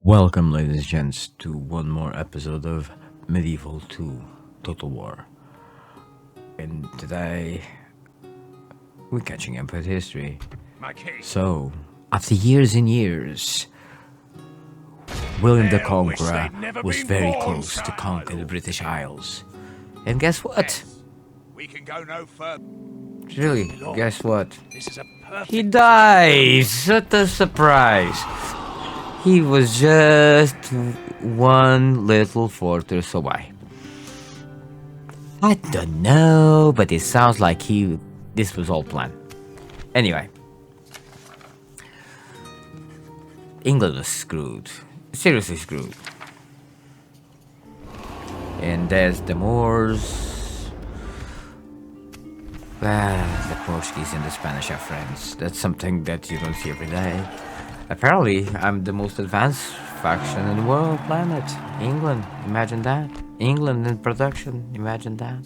Welcome, ladies and gents, to one more episode of Medieval 2 Total War. And today, we're catching up with history. So, after years and years, William the Conqueror was very close to conquer the British Isles. And guess what? We can go no further. Really, guess what? This is a perfect. He dies! What a surprise! He was just one little fortress away. I don't know, but it sounds like this was all planned. Anyway. England was screwed. Seriously screwed. And there's the Moors. The Portuguese and the Spanish are friends. That's something that you don't see every day. Apparently, I'm the most advanced faction in the world planet. England, imagine that. England in production, imagine that.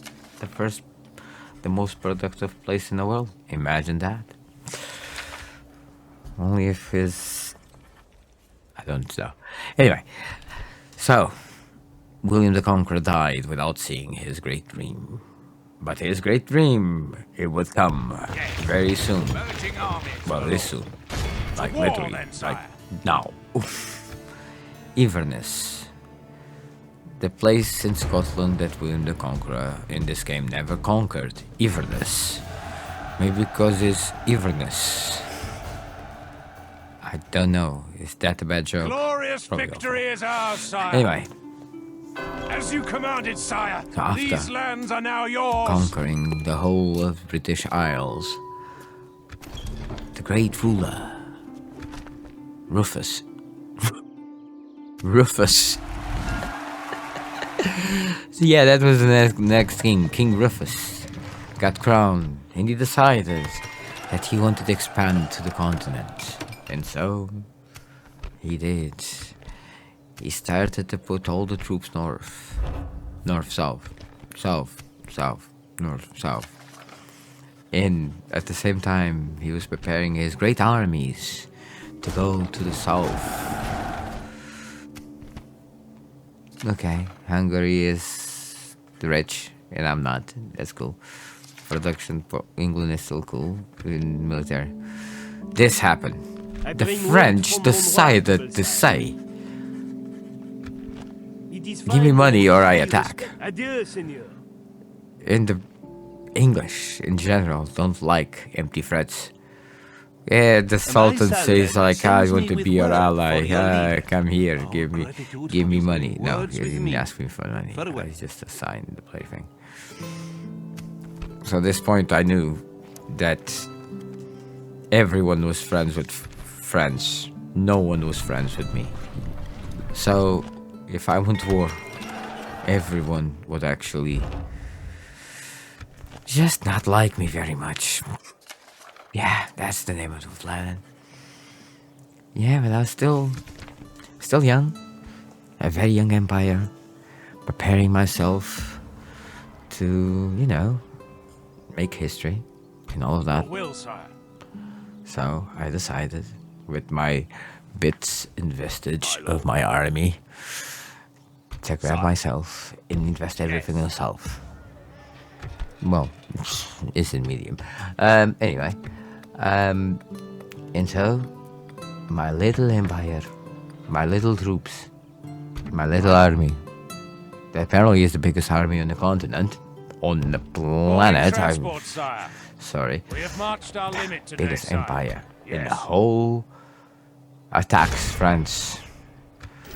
The most productive place in the world, imagine that. Only if I don't know. Anyway, so, William the Conqueror died without seeing his great dream. But his great dream, it would come very soon. Well, this soon. Like literally, like now. Inverness. The place in Scotland that William the Conqueror in this game never conquered. Inverness. Maybe because it's Inverness. I don't know. Is that a bad joke? Glorious Probably victory is ours, sire. Anyway. As you commanded, sire, So after these lands are now yours. conquering the whole of British Isles, the great ruler, Rufus. Rufus. So yeah, that was the next king. King Rufus got crowned, and he decided that he wanted to expand to the continent. And so, he did. He started to put all the troops north. North, south. South, south, north, south. And at the same time, he was preparing his great armies to go to the south. Okay, Hungary is rich, and I'm not. That's cool. Production for England is still cool in military. This happened. The French decided to say, give me money or I attack. And the English, in general, don't like empty threats. Yeah, the Sultan says like, I want to be your ally. Come here, give me money. No, he didn't ask me for money. I just assigned the plaything. So at this point, I knew that everyone was friends with friends. No one was friends with me. So if I went to war, everyone would actually just not like me very much. Yeah, that's the name of the planet. Yeah, but I was still young. A very young empire. Preparing myself to, make history and all of that. Will, sire. So I decided, with my bits and vestige of my army, to grab myself and invest everything in the south. Well, it's in medium. Anyway. And so, my little empire, my little troops, my little army, that apparently is the biggest army on the continent, on the planet. Sire. Sorry. We have marched our limit today, Biggest sire. empire in the Yes. whole attacks France.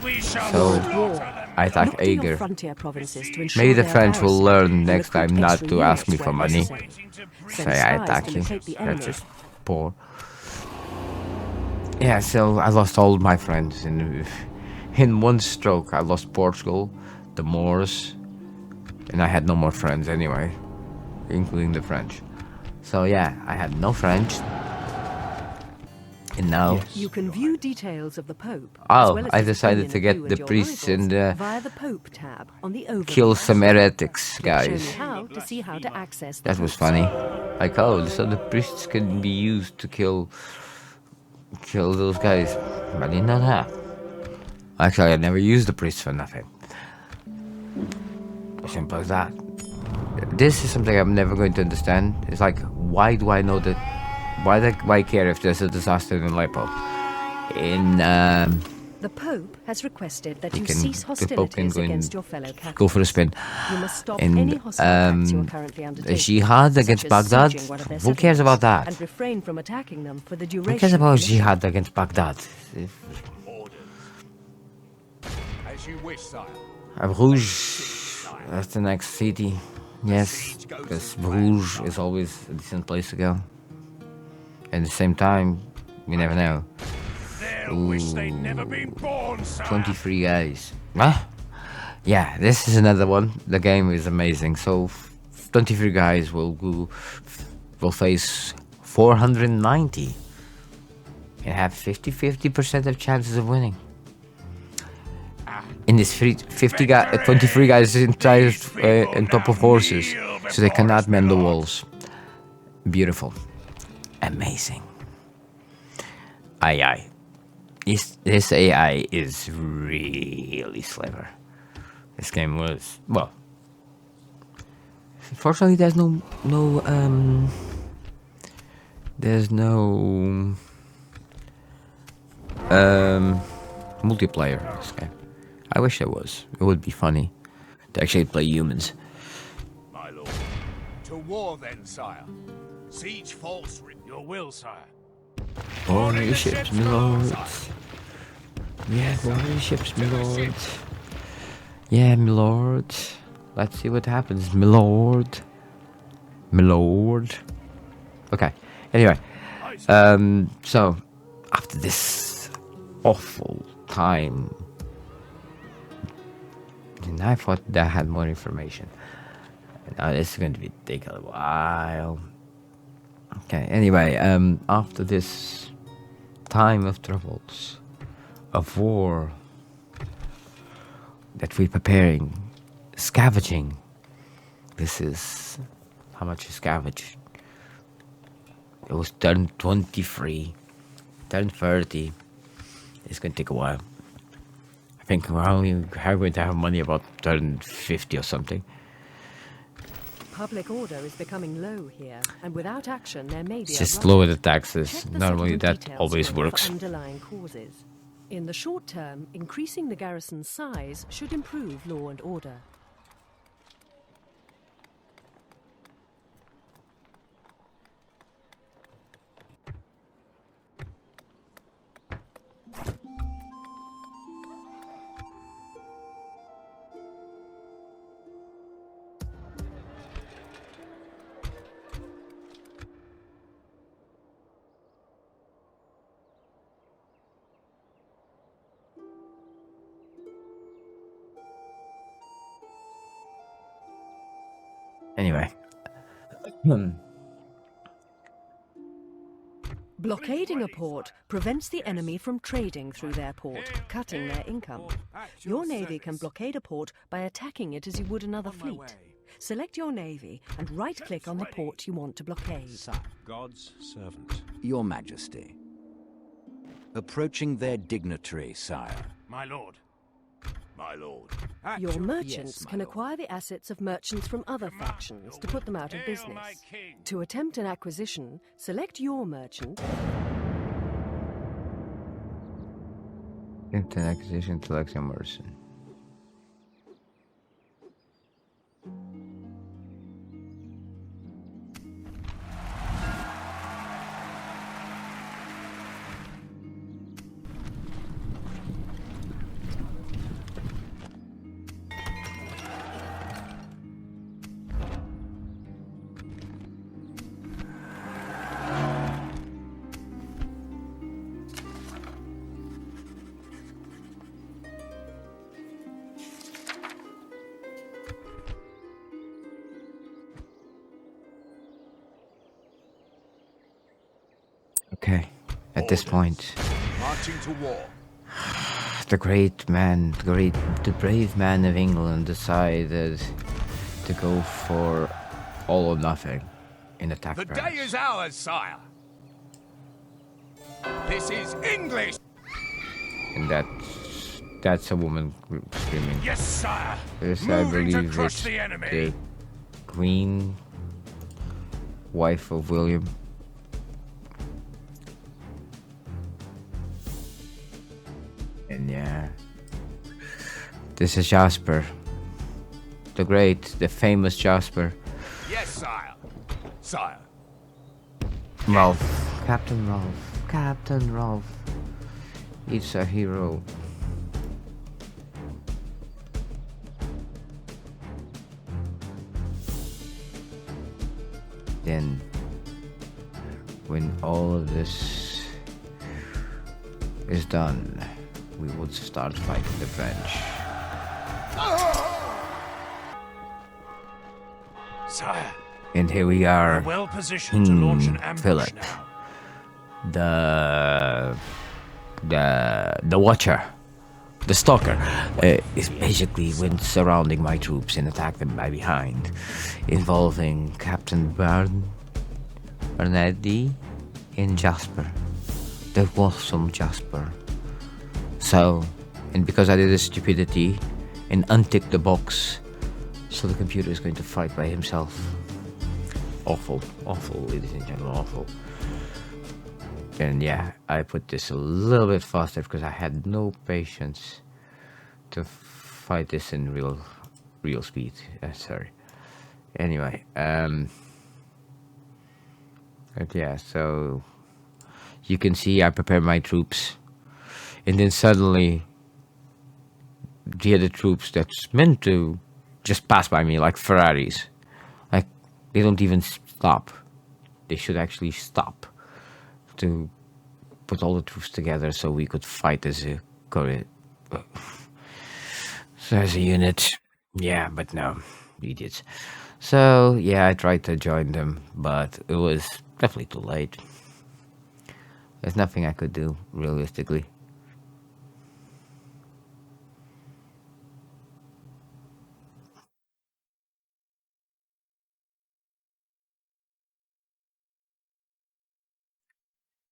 We shall So, slaughter them. I attack Look to your Ager. frontier provinces to ensure Maybe the their French will garrison learn and next time recruit not extra to ask me units for where money. necessary. Say Send I spies attack to you. locate the That's enemy. just poor. Yeah, so I lost all my friends in one stroke. I lost Portugal, the Moors, and I had no more friends anyway, including the French. So yeah, I had no French. And now, You can view details of the Pope. Oh, as well as I his decided opinion to of get you the your priests rivals and via the Pope tab on the overview. kill some heretics, Show guys. me how to see how to access the That was Pope's funny. Like, oh, so the priests can be used to kill those guys. I did not have. Actually, I never used the priest for nothing. Simple as that. This is something I'm never going to understand. It's like, why do I know that? Why care if there's a disaster in Aleppo? The Pope has requested that you can- cease the Pope can hostilities go and against your fellow Catholics. go for a spin. You must stop And, any hostile acts you are currently undertaking. jihad such against as Baghdad? sieging one of their Who cares about settlements, that? And refrain from attacking them for the duration. Who cares of the about mission. jihad against Baghdad? As you wish, sire. Bruges, that's the next city. Yes, because Bruges is always a decent place to go. At the same time, we never know. They'll wish they'd never been born, sire. 23 guys. Huh? Yeah, this is another one. The game is amazing. So, 23 guys will face 490 and have 50% of chances of winning. In this 23 guys inside on top of horses, so they cannot mend the walls. Beautiful, amazing. AI. This AI is really clever. This game was, well, unfortunately there's no multiplayer in this game. I wish there was. It would be funny to actually play humans. My lord. To war then, sire. Siege false. Your will, sire. Boarding the ships, my lord. Yeah, boarding the ships, my lord. Yeah, my lord. Let's see what happens, my lord. My lord. Okay. Anyway, so after this awful time, and I thought that I had more information. Now this is going to take a while. Okay. Anyway, after this time of troubles, of war that we're preparing, scavenging. This is how much you scavenge. It was turn 23, turn 30. It's going to take a while. I think we're only going to have money about turn 50 or something. Public order is becoming low here, and without action there may be Just a lower the riot. taxes. Check the Normally settlement that details always screen for works. underlying causes. In the short term, increasing the garrison's size should improve law and order. Anyway. Blockading a port prevents the enemy from trading through their port, cutting their income. Your navy can blockade a port by attacking it as you would another fleet. Select your navy and right-click on the port you want to blockade. God's servant. Your Majesty. Approaching their dignitary, sire. My lord. My lord. Your merchants Yes, my can lord. acquire the assets of merchants from other factions to put them out of Hail, business. my king. To attempt an acquisition, select your merchant. Attempt an acquisition, select your merchant. Okay, at this point, Marching to war. the brave man of England decided to go for all or nothing in attack The rounds. day is ours, sire. This is English. And that That's a woman screaming. Yes, sire. This, I Moving to believe, crush it's the enemy. the queen, wife of William. And yeah, this is Jasper, the great, the famous Jasper. Yes, sire. Sire. Ralph, Captain Ralph, Captain Ralph. He's a hero. Then, when all of this is done, we would start fighting the French. Sire. And here we are, Well positioned to launch an ambush Philip. now. The Watcher, the Stalker, is basically when surrounding my troops and attack them by behind, involving Captain Bernardi and Jasper, the awesome Jasper. So, and because I did a stupidity and unticked the box, so the computer is going to fight by himself. Awful, awful, ladies and gentlemen, awful. And yeah, I put this a little bit faster because I had no patience to fight this in real speed. Sorry. Anyway, but yeah, so you can see I prepared my troops, and then suddenly the other troops that's meant to just pass by me like Ferraris, like they don't even stop. They should actually stop to put all the troops together so we could fight as a so as a unit. Yeah, but no, idiots. So yeah, I tried to join them, but it was definitely too late. There's nothing I could do realistically.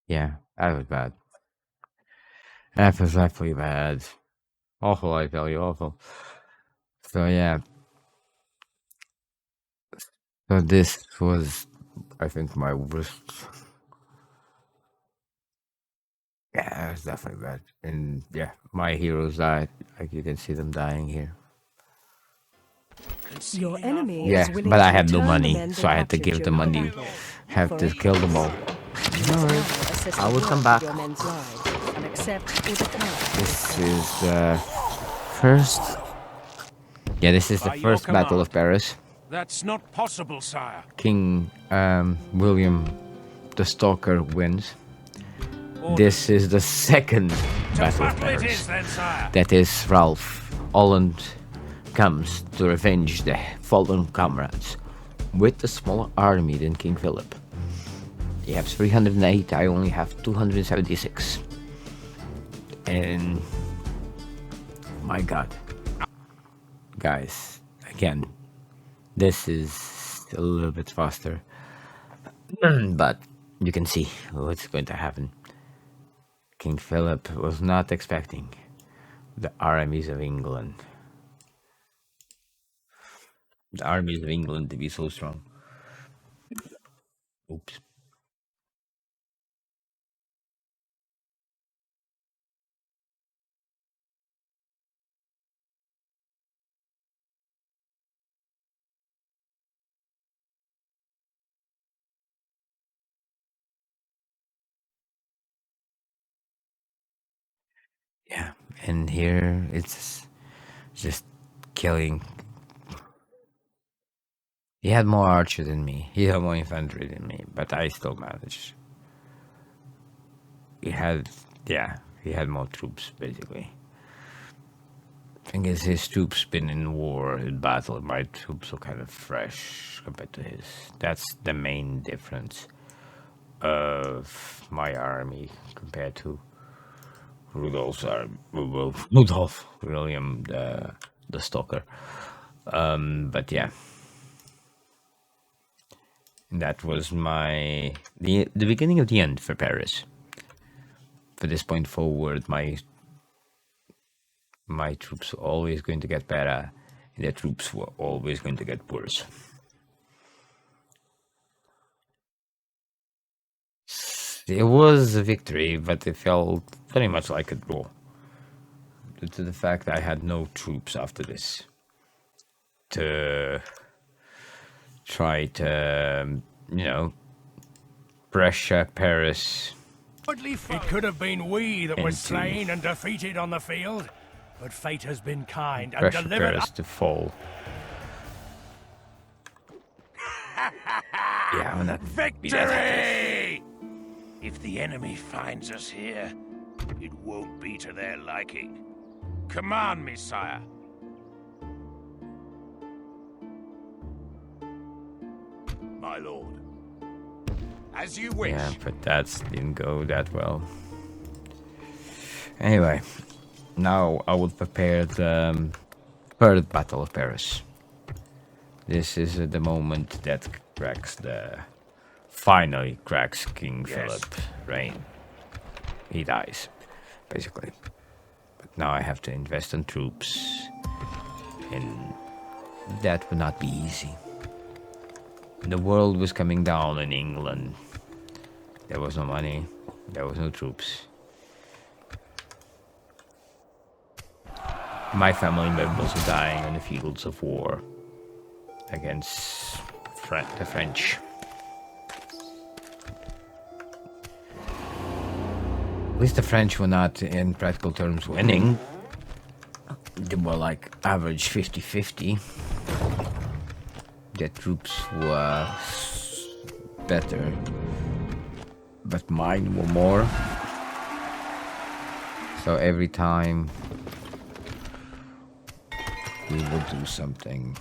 Yeah, that was bad. That was definitely bad. Awful, I tell you, awful. So yeah, so this was, I think, my worst. Yeah, it was definitely bad. And yeah, my heroes died. Like you can see them dying here. Your enemy Yeah, is willing but to I had no return the money, men so they I had to captured give the during the money. battle. Have For to a kill them all. You must now assess I the will worth come of back. your men's lives and accept or decline. This is the first. Yeah, this is the By your first Battle of command. Paris. That's not possible, sire. King William the Stalker wins. This is the second Battle of Battle it Paris. is then, sire. That is Ralph Holland comes to revenge the fallen comrades with a smaller army than King Philip. He has 308, I only have 276. And my god. Guys, again, this is a little bit faster. But you can see what's going to happen. King Philip was not expecting the armies of England. The armies of England to be so strong. Oops. Yeah, and here it's just killing. He had more archers than me. He had more infantry than me, but I still managed. He had, yeah, he had more troops basically. Thing is, his troops been in war, in battle, and my troops are kind of fresh compared to his. That's the main difference of my army compared to Rudolph's army. Well, Rudolph, William the Stalker. But yeah, that was the beginning of the end for Paris. For this point forward, my troops were always going to get better, and their troops were always going to get worse. It was a victory, but it felt very much like a draw, due to the fact that I had no troops after this to try to, pressure Paris. It could have been we that were Into- slain and defeated on the field, but fate has been kind and Pressure delivered Paris to fall. Yeah, I'm not be that happy. victory! If the enemy finds us here, it won't be to their liking. Command me, sire. My lord. As you wish. Yeah, but that didn't go that well. Anyway, now I will prepare the third Battle of Paris. This is the moment that finally cracks King Philip's reign. He dies, basically. But now I have to invest in troops, and that would not be easy. The world was coming down in England. There was no money, there was no troops. My family members were dying on the fields of war against the French. At least the French were not, in practical terms, winning. They were like average 50-50. Their troops were better, but mine were more. So every time we will do something.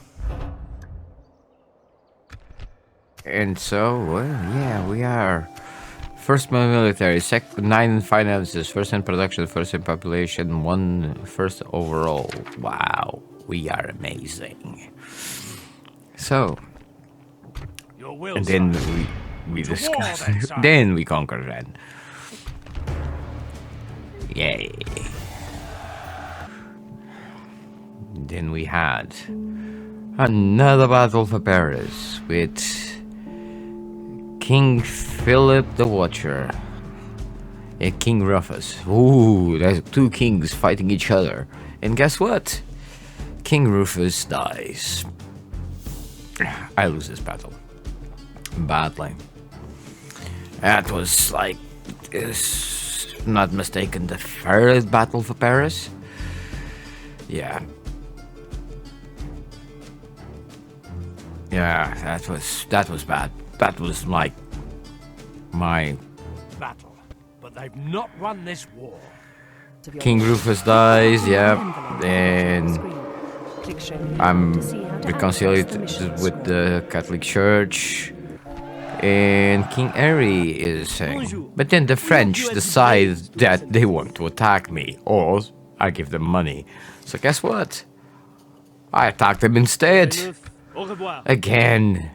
And so, well, yeah, we are first in military, second 9 in finances, first in production, first in population, first overall. Wow, we are amazing. So, Your will, and then sire. we To war, discuss. then, sire. Then we conquer Ren. Yay. Then we had another battle for Paris with King Philip the Watcher and King Rufus. Ooh, there's two kings fighting each other. And guess what? King Rufus dies. I lose this battle. Badly. That was like, if not mistaken, the third battle for Paris. Yeah. Yeah, that was bad. That was like my Battle, but they've not won this war. King Rufus dies, yeah, and I'm reconciled with the Catholic Church, and King Henry is saying. But then the French decide that they want to attack me, or I give them money. So guess what? I attack them instead. Again,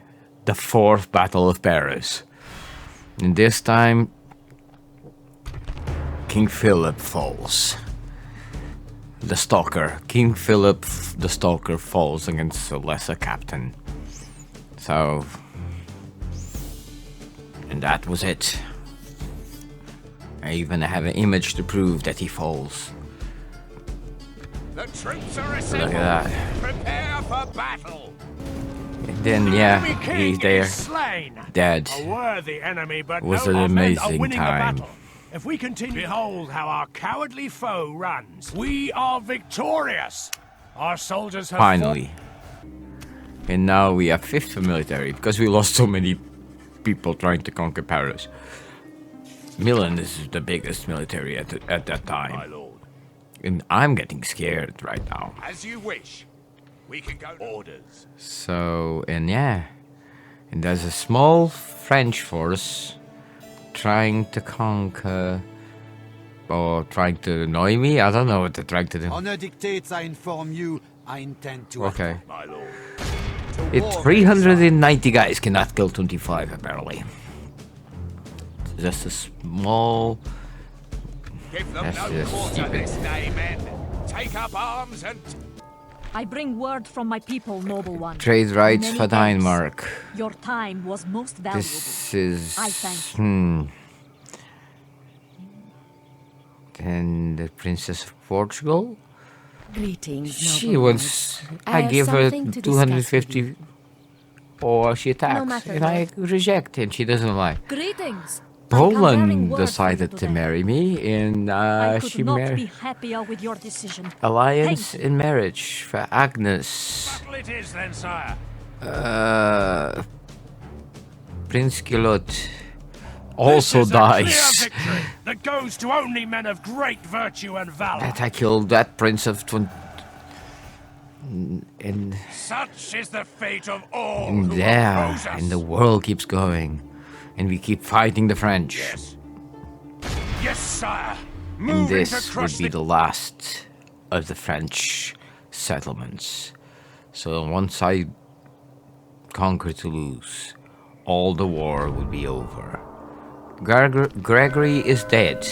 the fourth Battle of Paris. And this time, King Philip falls. The Stalker. King Philip the Stalker falls against a lesser captain. So, and that was it. I even have an image to prove that he falls. The troops are Look assembled. at that. Prepare for battle. And then, yeah, Enemy king he's there, is slain. dead. A worthy enemy, but Was no an our men are amazing winning time. the battle. If we continue, behold how our cowardly foe runs. We are victorious. Our soldiers have Finally. And now we have fifth for military, because we lost so many people trying to conquer Paris. Milan is the biggest military at that My time. lord. And I'm getting scared right now. As you wish. We can go orders. So, and yeah. And there's a small French force trying to conquer, or trying to annoy me. I don't know what they're trying to do. Honor dictates I inform you. I intend to Okay. My lord. It's 390 guys cannot kill 25 apparently. Just a small. Give them That's no just quarter stupid. this day, men. Take take up arms and... I bring word from my people, noble one. Trade rights Many for thanks. Denmark. Your time was most valuable. This is... I thank you. And the Princess of Portugal? Greetings, She noble wants... lords. I have give her something to discuss with 250... you. Or she attacks. matter, And I lord. reject, and she doesn't like. Greetings. I come bearing Poland word for you decided to today. marry me, and I could she not married... be happier with your decision. Alliance Thank you. in marriage for Agnes. Battle it is then, sire. Prince Gilot This also is a dies. clear victory that goes to only men of great virtue and valor. That I killed that prince of and Such is the fate of all who there, oppose us. and the world keeps going, and we keep fighting the French. Yes. Yes, sire. And Moving to this crush would be the last of the French settlements. So once I conquer Toulouse, all the war would be over. Gregory is dead.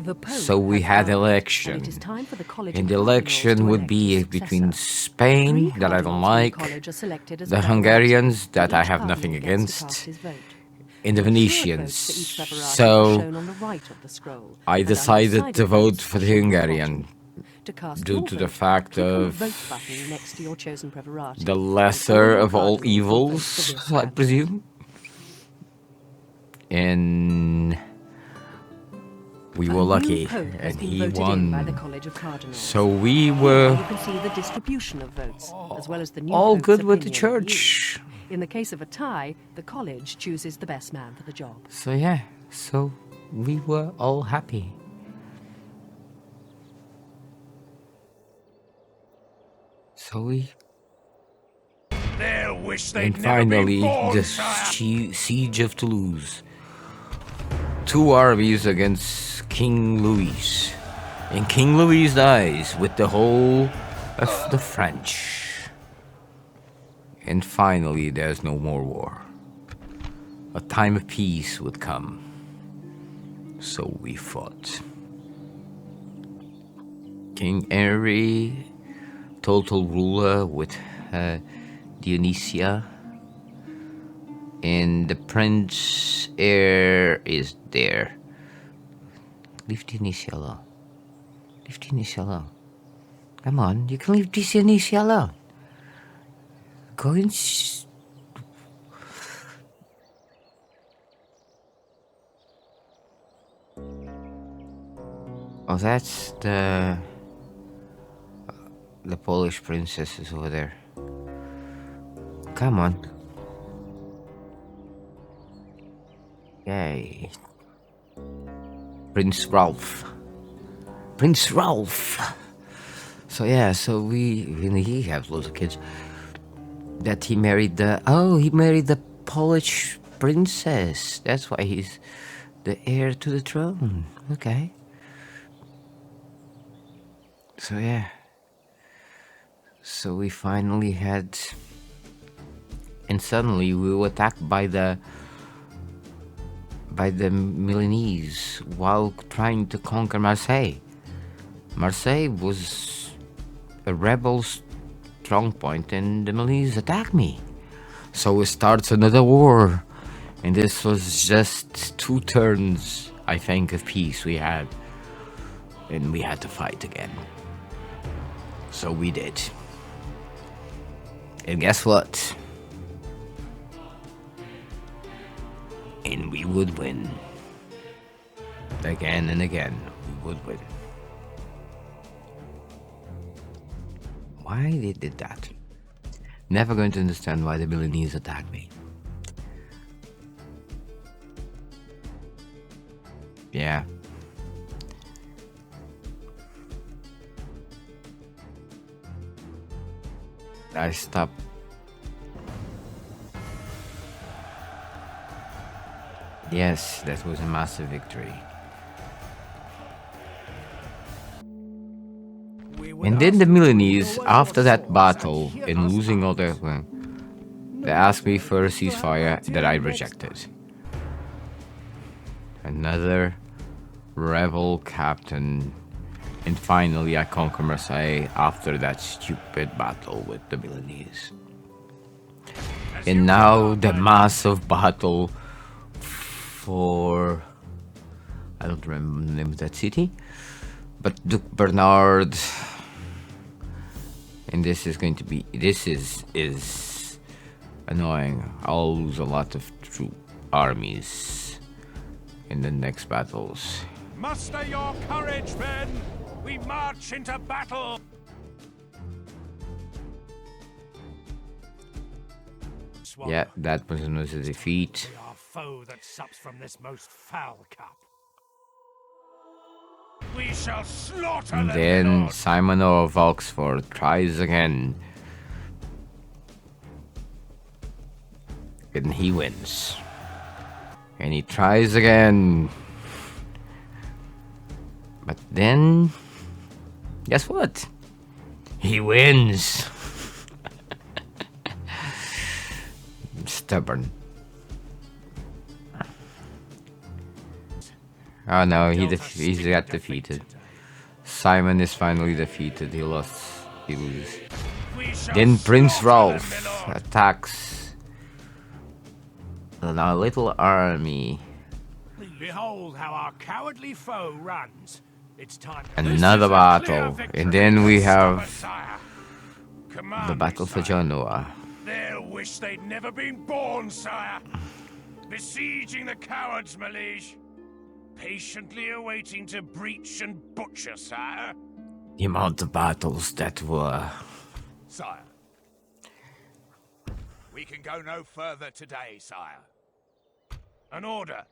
The Pope So we has had died, election. and it is time for the College And of the Cardinals election to would elect be a between successor. Spain, Three that I don't cardinals from the like, college are selected as the a plurality, Hungarians, and that I each have cardinal nothing gets to against, cast his vote. and the Assured Venetians. votes for each plurality are So shown on the right of the scroll, I and decided undecided to vote votes for are the shown on Hungarian, bottom. To cast due your to the vote, fact click on the of vote button next to your chosen plurality, the and lesser all of all cardinals will vote evils, for this I candidate. presume. And we A were new lucky, pope has and been he voted in by the won. College of Cardinals. So we Here were you can see the distribution of votes, as well as the new all Pope's good with the opinion of you. church. In the case of a tie, the college chooses the best man for the job. So yeah, so we were all happy. So we... They'll wish they'd And never finally, been born, the sire. siege of Toulouse. 2 armies against King Louis. And King Louis dies with the whole of the French. And finally, there's no more war. A time of peace would come. So we fought. King Henry, total ruler with Dionysia, and the prince heir is there. Leave Dionysia alone. Leave Dionysia alone. Come on, you can leave Dionysia alone. Go and... Oh, that's the Polish princess is over there. Come on. Yay. Prince Ralph. Prince Ralph. So yeah, so he has loads of kids. That he married the Polish princess. That's why he's the heir to the throne. Okay. So yeah. So we finally had... And suddenly we were attacked by the Milanese while trying to conquer Marseille. Marseille was a rebel strong point, and the Milanese attacked me. So it starts another war. And this was just 2 turns, I think, of peace we had. And we had to fight again. So we did. And guess what? And we would win. Again and again, we would win. Why they did that? Never going to understand why the Milanese attacked me. Yeah. I stopped. Yes, that was a massive victory. And then the Milanese, after that battle and losing all their... They asked me for a ceasefire that I rejected. Another rebel captain And finally I conquer Marseille after that stupid battle with the Milanese. And now the massive battle for... I don't remember the name of that city. But Duke Bernard... And this is going to be... This is annoying. I'll lose a lot of armies in the next battles. Muster your courage, men! We march into battle! Yeah, that was a defeat. Our foe that sups from this most foul cup. We shall slaughter And them, then Lord. Simon of Oxford tries again. And he wins. And he tries again. But then... Guess what? He wins! Stubborn. Oh no, he got defeated. Simon is finally defeated. He lost. He loses. Then Prince Ralph attacks a little army. Behold how our cowardly foe runs. It's time. Another battle, and then we have the battle for Genoa. They'll wish they'd never been born, sire. Besieging the cowards, my liege. Patiently awaiting to breach and butcher, sire. The amount of battles that were. Sire. We can go no further today, sire. An order.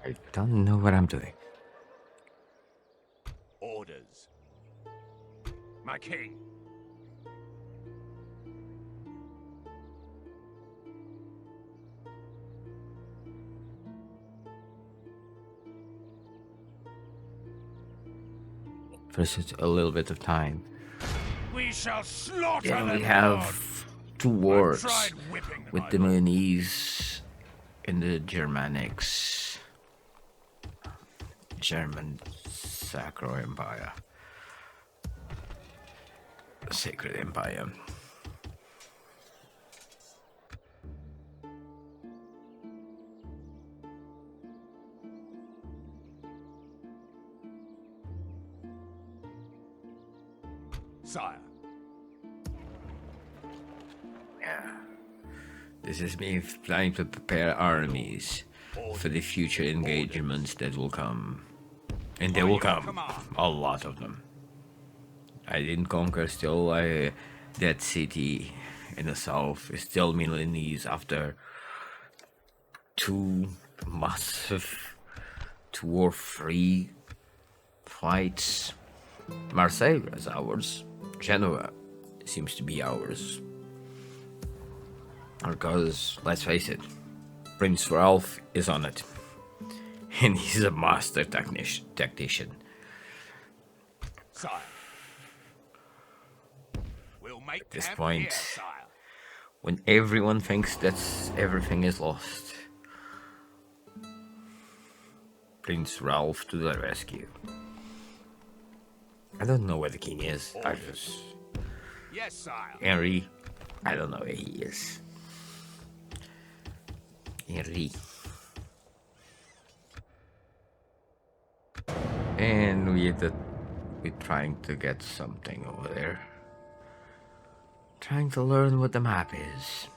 I don't know what I'm doing. Orders. My king. First, a little bit of time. We shall slaughter Then we them, have two wars tried whipping them, with my the lord. Milanese and the Germanics. German Sacro Empire. Sacred Empire. Sire. This is me trying to prepare armies for the future engagements that will come. And they will come. A lot of them. I didn't conquer still. That city in the south is still Milanese after two massive 2 or 3 fights. Marseille is ours. Genoa seems to be ours. Because, let's face it, Prince Ralph is on it. And he's a master tactician. Sire. We'll make At this camp point, here, sire. when everyone thinks that everything is lost, Prince Ralph to the rescue. I don't know where the king is. I just... Yes, sire. Henry, I don't know where he is. Henry. And we're trying to get something over there. Trying to learn what the map is.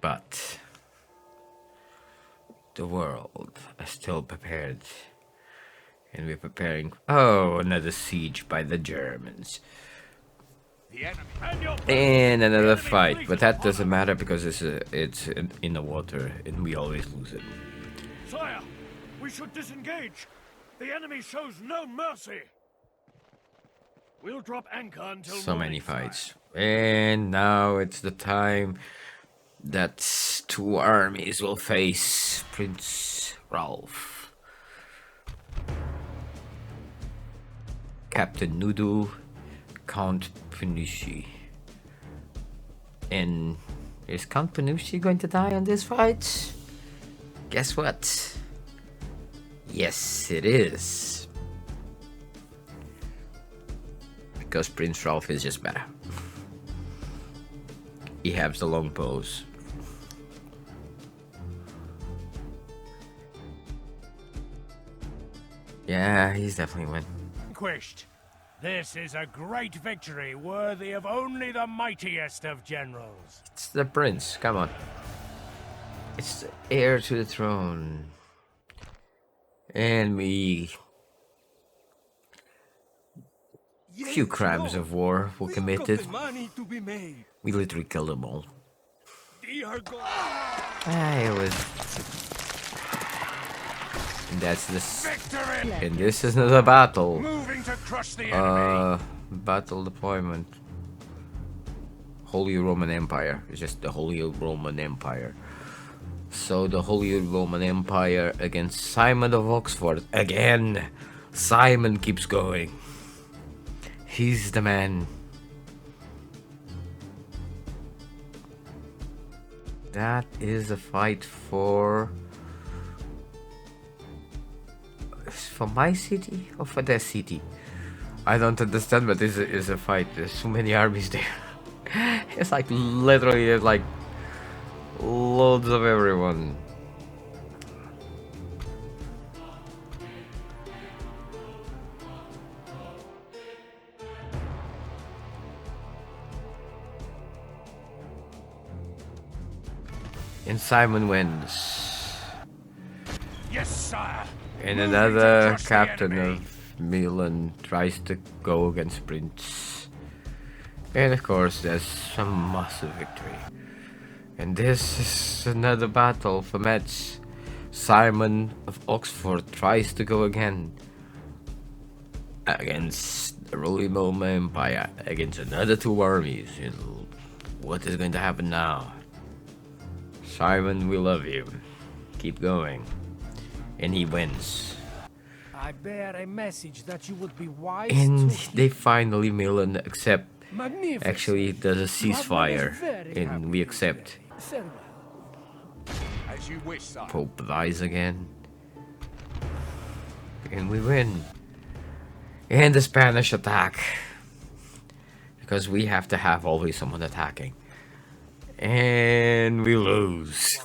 But the world is still prepared. And we're preparing... Oh, another siege by the Germans. The enemy. And another fight. But that doesn't matter because it's in the water. And we always lose it. Sire, we should disengage. The enemy shows no mercy. We'll drop anchor until So morning, many sire. fights. And now it's the time that 2 armies will face Prince Ralph. Captain Nudu, Count Punishi. And Is Count Panucci going to die on this fight? Guess what? Yes, it is. Because Prince Ralph is just better. He has the long bows. Yeah, he's definitely win. Vanquished. This is a great victory worthy of only the mightiest of generals. It's the prince, come on. It's the heir to the throne. And we... few crimes of war were committed. We literally killed them all. It was... And that's this... Victory! And this is another battle. Moving to crush the enemy. Battle deployment. Holy Roman Empire. It's just the Holy Roman Empire. So the Holy Roman Empire against Simon of Oxford. Again! Simon keeps going. He's the man. That is a fight for my city or for their city? I don't understand, but this is a fight. There's so many armies there. It's like literally like loads of everyone. And Simon wins. Yes, sire. And Moving to another crush the captain enemy. of Milan tries to go against Prince. And of course there's a massive victory. And this is another battle for Metz. Simon of Oxford tries to go again against the Holy Roman Empire, against another two armies. And what is going to happen now? Simon, we love you. Keep going. And he wins. I bear a message that you would be wise And to they finally, Milan, accept. Magnificent. Actually, there's a You have made us ceasefire. very And happy we accept. today. Farewell. As you wish, sire. Pope dies again. And we win. And the Spanish attack. Because we have to have always someone attacking. And we lose.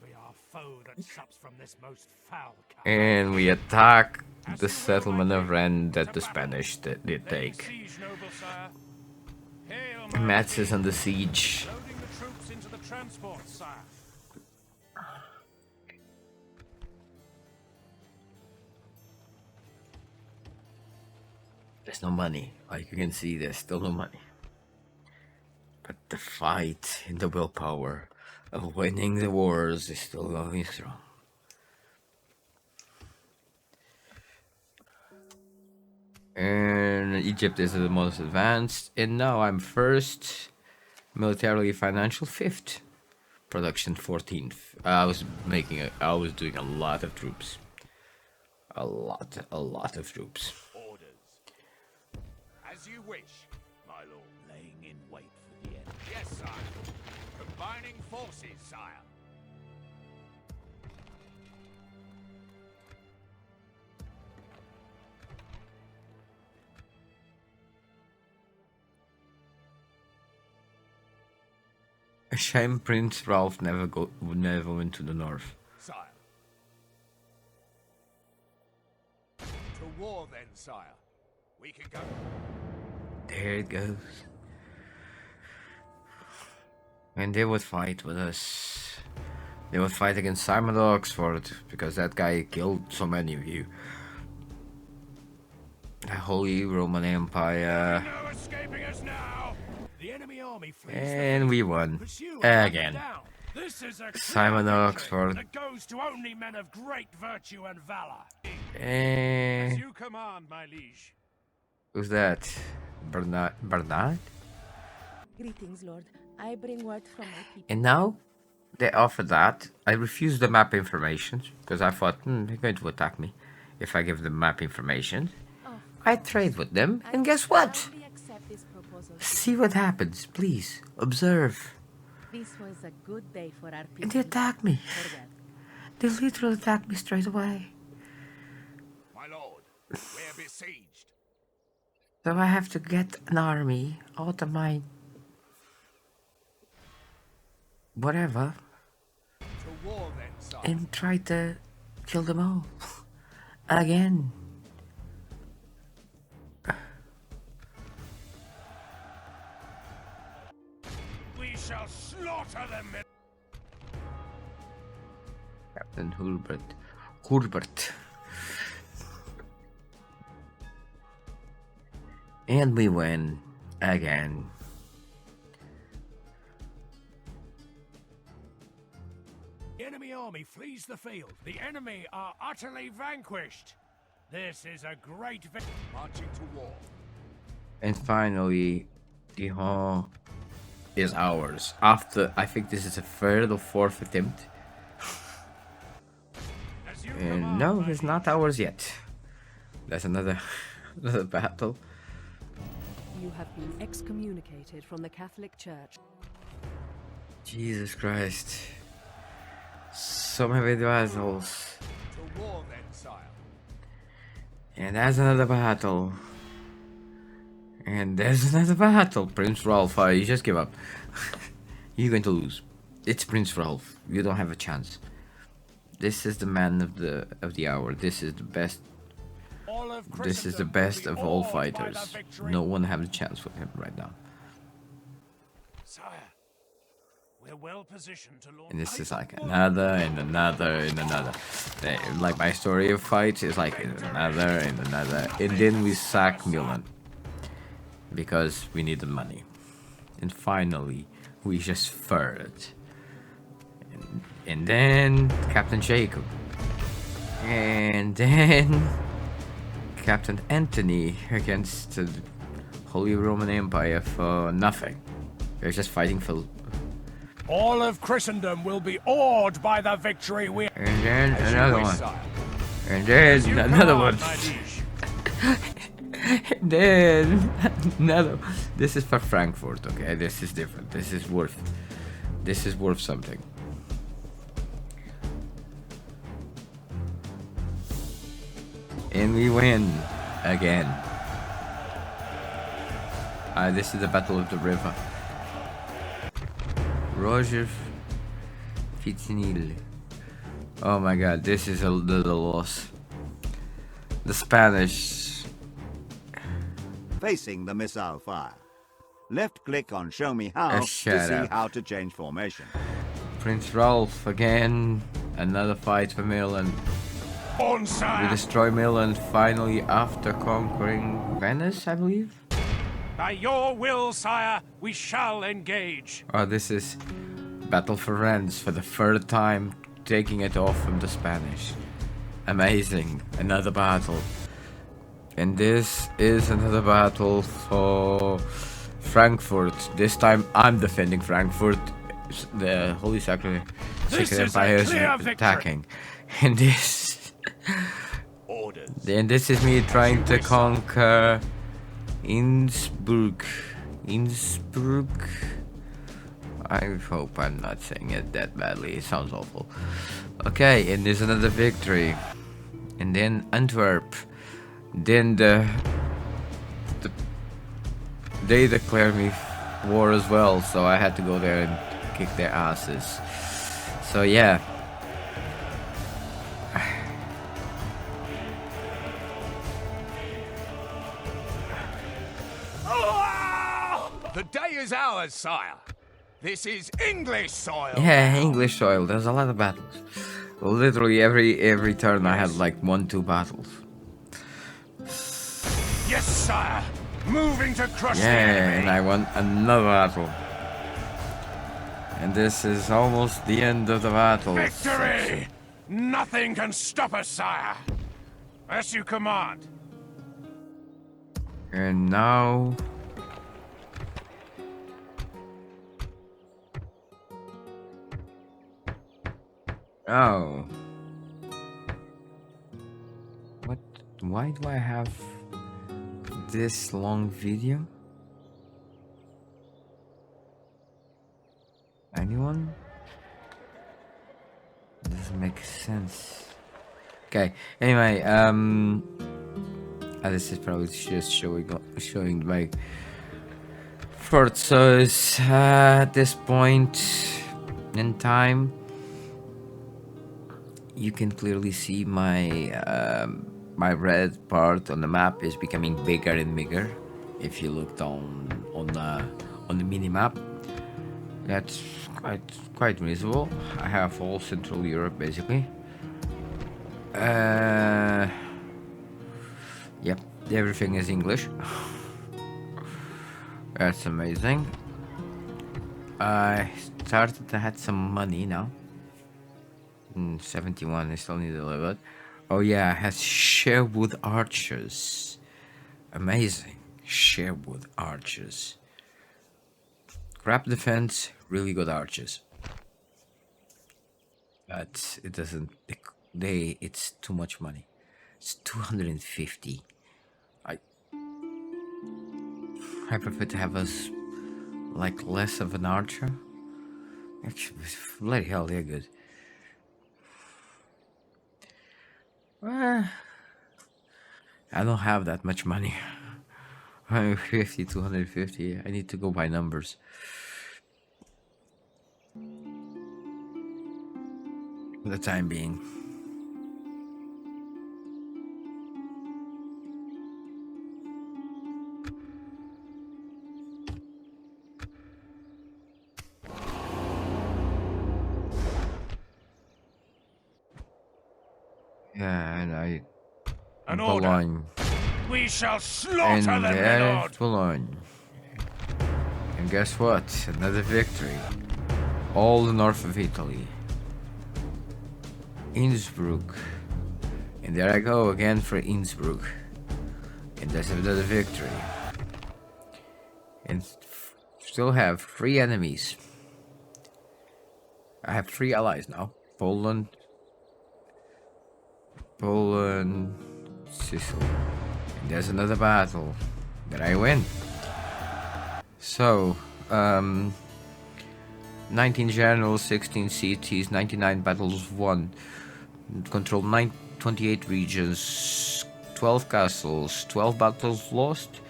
We are foe that sups from this most foul cup. And we attack the settlement of Rennes that the Spanish did take. Siege, noble sire. Hail, my Metz king. is under siege. Loading the troops into the transport, sire. There's no money. Like you can see, there's still no money. But the fight and the willpower of winning the wars is still going strong. And Egypt is the most advanced, and now I'm first, militarily financial 5th, production 14th. I was doing a lot of troops. A lot of troops. Orders. As you wish, my lord. Laying in wait for the enemy. Yes, sire. Combining forces, sire. A shame Prince Ralph never went to the north. Sire. To war then, sire. We can go. There it goes. And they would fight with us. They would fight against Simon of Oxford, because that guy killed so many of you. The Holy Roman Empire. No escaping us now. The enemy army flees. And we won. Pursue and hunt Again. them down. This is a clear Simon victory Oxford. that goes to only men of great virtue and valor. As And you command, my liege. who's that? Bernard? Greetings, Lord. I bring word from my people. And now they offer that. I refused the map information because I thought, they're going to attack me if I give them map information. Oh, I trade with them, and guess what? I accept this proposal. See what happens, please. Observe. This was a good day for our people. And they attack me. Forward. They literally attack me straight away. My lord, we're besieged. So I have to get an army out of my... whatever. To war then, sire. And try to kill them all. Again. We shall slaughter them. Captain Hubert. And we win again. The enemy army flees the field. The enemy are utterly vanquished. This is a great victory. Marching to war. And finally, the hall is ours. After, I think this is the third or fourth attempt. As you And command, no, my it's not ours yet. There's another battle. You have been excommunicated from the Catholic Church. Jesus Christ. So many battles. To war then, sire. And there's another battle. And there's another battle. Prince Ralph, you just give up. You're going to lose. It's Prince Ralph. You don't have a chance. This is the man of the hour. This is the best. All of This is the Christendom best will be of all awed by the fighters. victory. No one has a chance with him right now. Sire, we're well positioned to launch. And this is like another and another and another. Like my story of fights is like another and another. And then we sack Milan. Because we needed money. And finally, we just third. And then Captain Jacob. And then Captain Anthony against the Holy Roman Empire for nothing. They're just fighting for... All of Christendom will be awed by the victory we. And then As you another wish, one. sire. And then You another one. command, my liege. And then another. This is for Frankfurt, okay? This is different. This is worth something. And we win again. This is the Battle of the River. Roger Fitznil. Oh my god, this is a little loss. The Spanish. Facing the missile fire. Left click on Show Me How to shut see up. how to change formation. Prince Ralph again. Another fight for Milan. On, We sire. destroy Milan finally after conquering Venice, I believe. By your will, sire, we shall engage. Oh, this is Battle for Rennes for the third time, taking it off from the Spanish. Amazing. Another battle. And this is another battle for Frankfurt. This time I'm defending Frankfurt. The Holy Sacred This is a Empire is clear victory. attacking. And this... Orders. Then this is me trying to conquer Innsbruck. I hope I'm not saying it that badly. It sounds awful. Okay, and there's another victory. And then Antwerp. Then they declared me war as well, so I had to go there and kick their asses. So yeah. The day is ours, sire. This is English soil. Yeah, English soil. There's a lot of battles. Literally every turn I had like 1-2 battles. Yes, sire. Moving to crush the Yeah, enemy. and I won another battle. And this is almost the end of the battle. Victory! Nothing can stop us, sire. As you command. And now... Oh. What? Why do I have this long video? Anyone? Doesn't make sense. Okay. Anyway, this is probably just showing my forts at this point in time. You can clearly see my red part on the map is becoming bigger and bigger. If you looked on the mini map, that's quite reasonable. I have all Central Europe basically. Yep, everything is English. That's amazing. I started to have some money now. 71, I still need a little bit. Oh yeah, it has Sherwood archers. Amazing. Sherwood archers. Crap defense, really good archers. But it doesn't... it's too much money. It's 250. I prefer to have us like less of an archer. Actually, bloody hell, they're good. I don't have that much money. 150, 250. I need to go by numbers. For the time being. Yeah, and An order. Boulogne. We shall slaughter And them, my there's lord. Boulogne. And guess what? Another victory. All the north of Italy. Innsbruck. And there I go again for Innsbruck. And there's another victory. And still have 3 enemies. I have 3 allies now. Poland, Sicily. And there's another battle that I win. So, 19 generals, 16 cities, 99 battles won. Control 28 regions, 12 castles, 12 battles lost,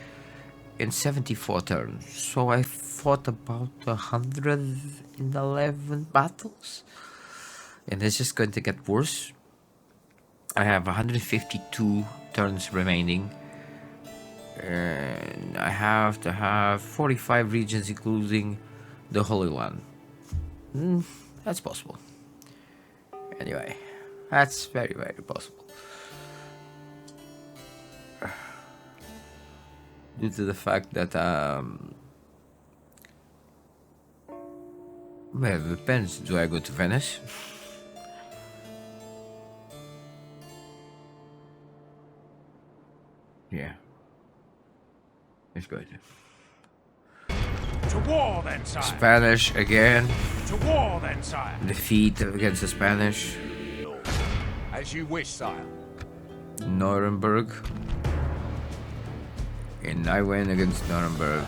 and 74 turns. So I fought about 111 battles. And it's just going to get worse. I have 152 turns remaining. And I have to have 45 regions including the Holy Land. That's possible. Anyway, that's very, very possible. Due to the fact that, well, it depends. Do I go to Venice? Yeah. It's good. To war then, sire. Spanish again. To war then, sire. Defeat against the Spanish. As you wish, sire. Nuremberg. And I win against Nuremberg.